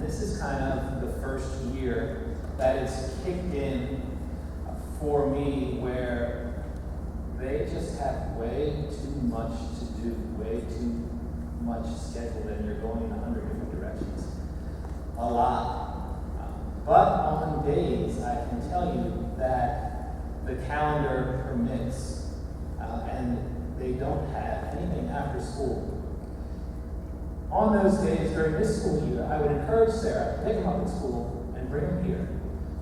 this is kind of the first year that it's kicked in for me where they just have way too much to do, way too much scheduled, and you're going in 100 different directions. A lot. But on days, I can tell you that the calendar permits, and they don't have anything after school. On those days during this school year, I would encourage Sarah to pick him up at school and bring him here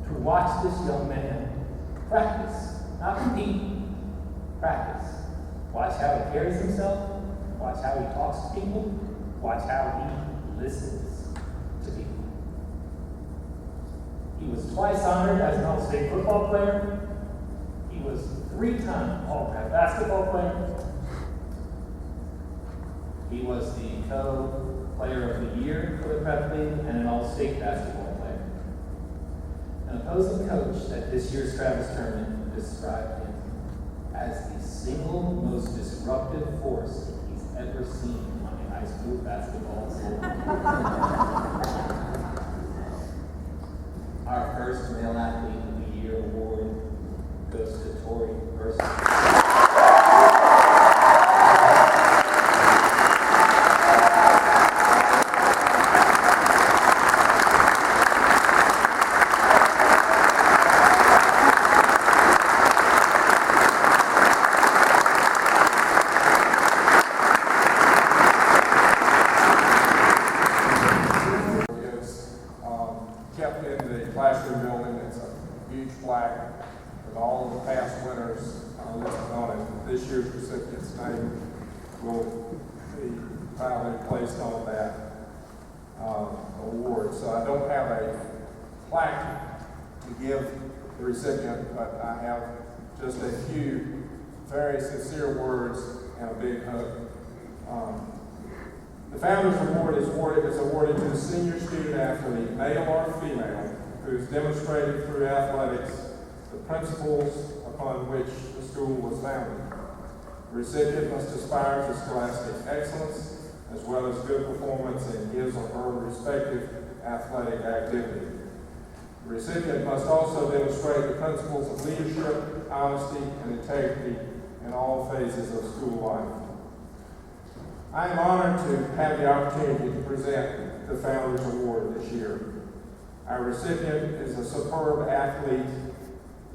to watch this young man practice, not compete, practice. Watch how he carries himself, watch how he talks to people, watch how he listens to people. He was twice honored as an All-State football player. He was 3-time All-Pro basketball player. He was the co-player of the year for the Prep League and an All-State basketball player. An opposing coach at this year's Travis tournament described him as the single most disruptive force he's ever seen on a high school basketball floor. Our first Male Athlete of the Year award goes to Torey Burston. Kept in the classroom building. It's a huge plaque with all of the past winners listed on it. This year's recipient's name will be proudly placed on that award. So I don't have a plaque to give the recipient, but I have just a few very sincere words and a big hug. The Founders Award is awarded to the senior student athlete, male or female, who has demonstrated through athletics the principles upon which the school was founded. The recipient must aspire to scholastic excellence as well as good performance in his or her respective athletic activity. The recipient must also demonstrate the principles of leadership, honesty, and integrity in all phases of school life. I am honored to have the opportunity to present the Founders Award this year. Our recipient is a superb athlete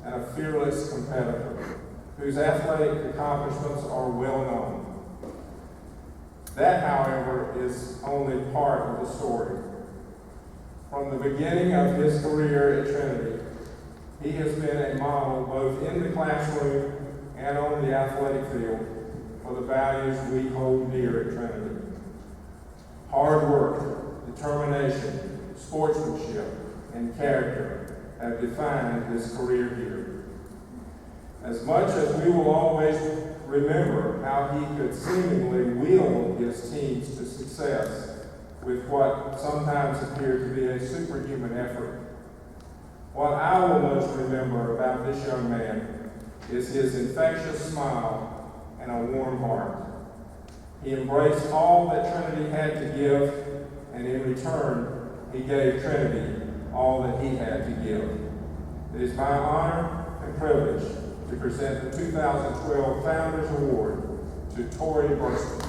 and a fearless competitor whose athletic accomplishments are well known. That, however, is only part of the story. From the beginning of his career at Trinity, he has been a model both in the classroom and on the athletic field for the values we hold dear at Trinity. Hard work, determination, sportsmanship, and character have defined his career here. As much as we will always remember how he could seemingly wield his teams to success with what sometimes appeared to be a superhuman effort, what I will most remember about this young man is his infectious smile and a warm heart. He embraced all that Trinity had to give, and in return, he gave Trinity all that he had to give. It is my honor and privilege to present the 2012 Founders Award to Torey Burston.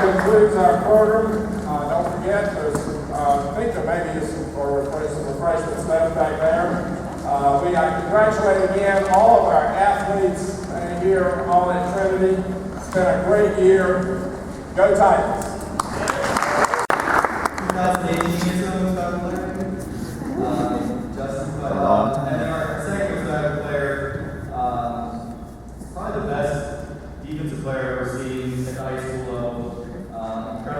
Concludes our program. Don't forget, I think there maybe is some refreshments left back there. We congratulate again all of our athletes here, all at Trinity. It's been a great year. Go Titans! 2018 is almost done, Larry. Justin, and our second side player, probably the best defensive player I've ever seen at the high school level. Incredible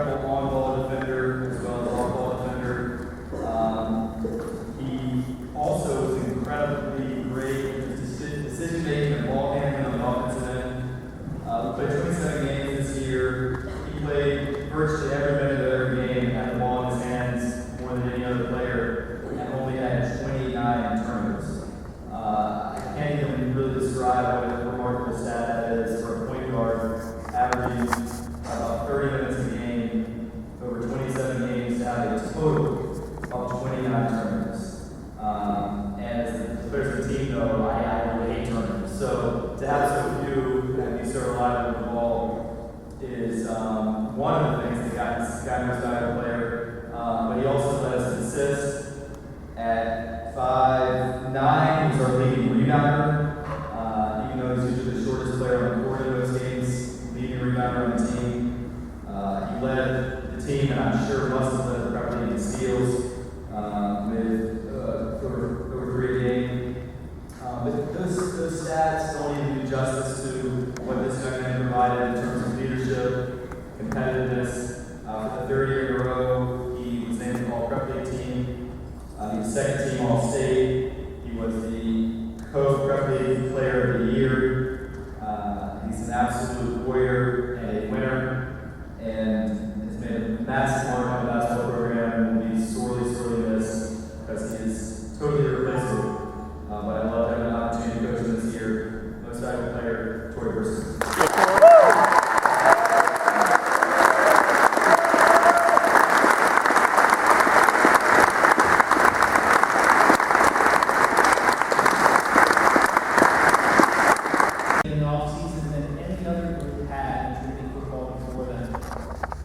virtually every minute of every game, had the ball in his hands more than any other player, and only had 29 turnovers. I can't even really describe what a remarkable stat that is for a point guard averaging about 30 minutes a game, over 27 games, to have a total of 29 turnovers. And as the players of the team know, I really hate turnovers. So to have so few and be so reliable on the ball is one of the things that got this guy most valuable player. But he also led us in assists. At 5'9", he's our leading rebounder. Even though he's usually the shortest player on the court in those games, leading rebounder on the team. He led the team, and I'm sure must have led the Premier League in steals with over 3 a game. But those stats don't even do justice to what this young man provided in terms of leadership, competitiveness. For the third year in a row, he was named All-Prep League team. He was second team All-State. He was the Co-Prep League Player of the Year. He's an absolute warrior and a winner, and has made a massive mark on the basketball program and will be sorely, sorely missed because he is totally irreplaceable. But I love having an opportunity to coach him this year. Most valuable player, Torey Burston.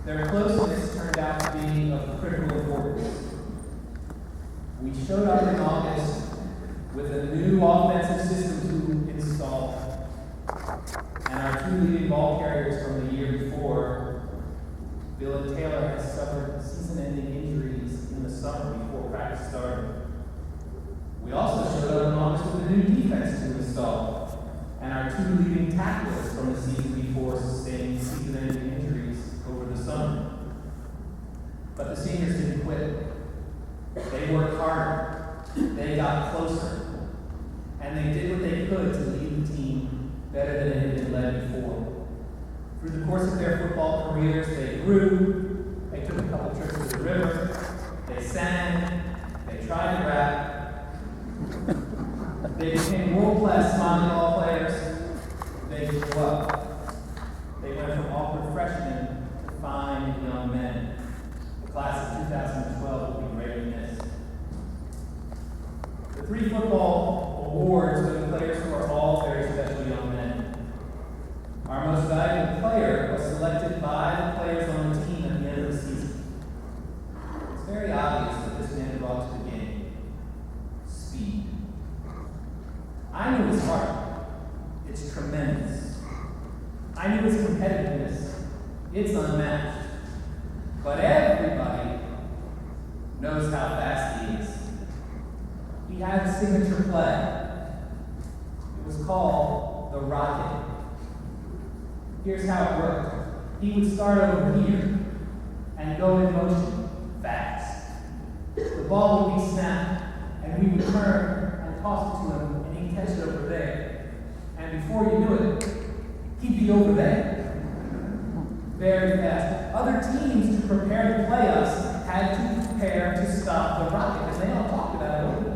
Their closeness turned out to be of critical importance. We showed up in August with a new offensive system to install, and our 2 leading ball carriers from the year before, Bill and Taylor, had suffered season-ending injuries in the summer before practice started. We also showed up in August with a new defense to install, and our 2 leading tacklers from the season before sustained season-ending injuries over the summer. But the seniors didn't quit. They worked harder. They got closer. And they did what they could to lead the team better than it had been led before. Through the course of their football careers, they grew. They took a couple trips to the river. They sang. They tried to rap. They became world-class small ball players. They grew up. They went from awkward freshmen to fine young men. The class of 2012 will be greatly missed. The 3 football awards for the players who are all very special young men. Our most valuable player was selected by the players on the team at the end of the season. It's very obvious that this man brought to the game speed. I knew his heart. It's tremendous. I knew his competitiveness. It's unmatched. But everybody knows how fast he is. He had a signature play. It was called the Rocket. Here's how it worked. He would start over here and go in motion fast. The ball would be snapped, and we would turn and toss it to him, and he'd catch it over there. And before you knew it, he'd be over there. Very fast. Other teams, to prepare to play us, had to prepare to stop the Rocket, and they all talked about it over.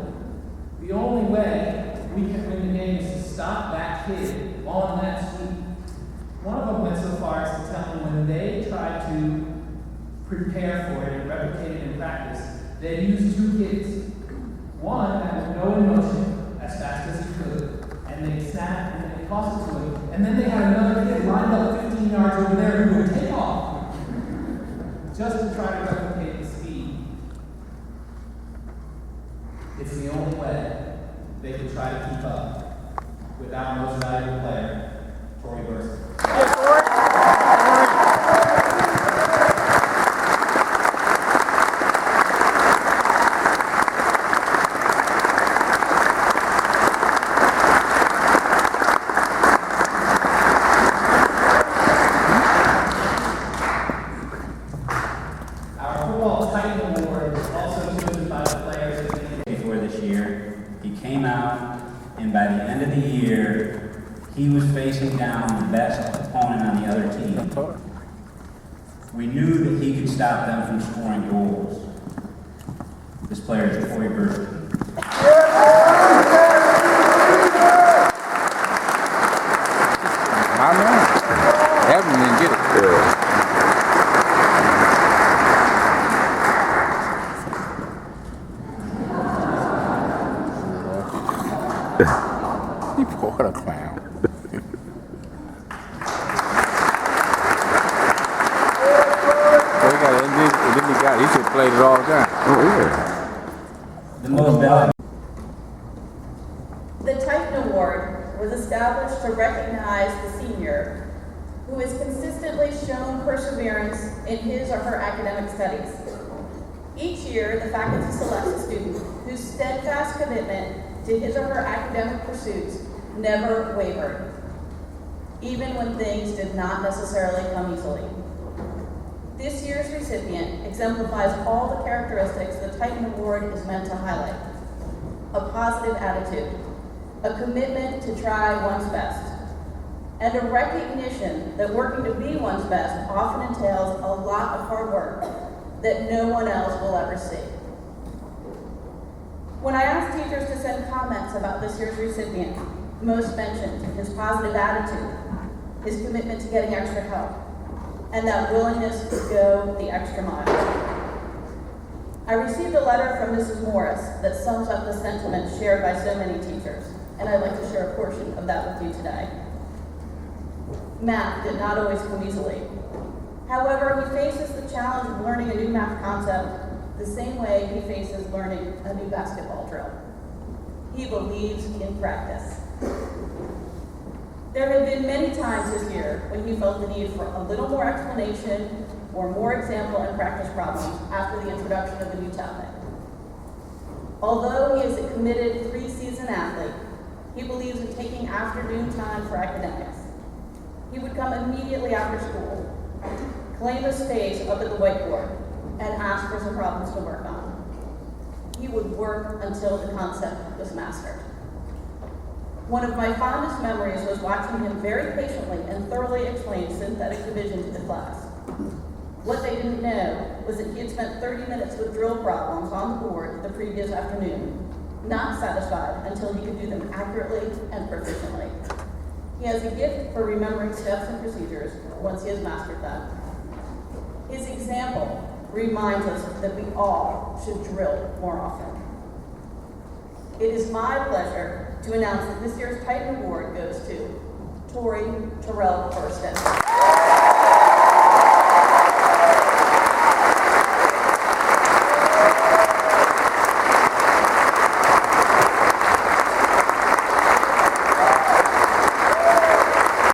The only way we can win the game is to stop that kid on that sweep. One of them went so far as to tell me when they tried to prepare for it and replicate it in practice, they used 2 kids. One that would go in motion as fast as he could, and they'd snap and they'd toss it to him. And then they had another kid lined up 15 yards over there who would take off just to try to replicate the speed. It's the only way they could try to keep up with our most valuable player, Torey Burston. And by the end of the year, he was facing down the best opponent on the other team. We knew that he could stop them from scoring goals. This player is Torey Burston. My man. Evan didn't get it. What a clown. He should have played it all the time. Oh, yeah. The most valuable. The Titan Award was established to recognize the senior who has consistently shown perseverance in his or her academic studies. Each year, the faculty selects a student whose steadfast commitment to his or her academic pursuits never wavered, even when things did not necessarily come easily. This year's recipient exemplifies all the characteristics the Titan Award is meant to highlight: a positive attitude, a commitment to try one's best, and a recognition that working to be one's best often entails a lot of hard work that no one else will ever see. When I asked teachers to send comments about this year's recipient, most mentioned his positive attitude, his commitment to getting extra help, and that willingness to go the extra mile. I received a letter from Mrs. Morris that sums up the sentiments shared by so many teachers, and I'd like to share a portion of that with you today. Math did not always come easily. However, he faces the challenge of learning a new math concept the same way he faces learning a new basketball drill. He believes in practice. There have been many times this year when he felt the need for a little more explanation or more example and practice problems after the introduction of the new topic. Although he is a committed 3-season athlete, he believes in taking afternoon time for academics. He would come immediately after school, claim a space up at the whiteboard, and ask for some problems to work on. He would work until the concept was mastered. One of my fondest memories was watching him very patiently and thoroughly explain synthetic division to the class. What they didn't know was that he had spent 30 minutes with drill problems on the board the previous afternoon, not satisfied until he could do them accurately and proficiently. He has a gift for remembering steps and procedures once he has mastered them. His example reminds us that we all should drill more often. It is my pleasure to announce that this year's Titan Award goes to Torey Burston.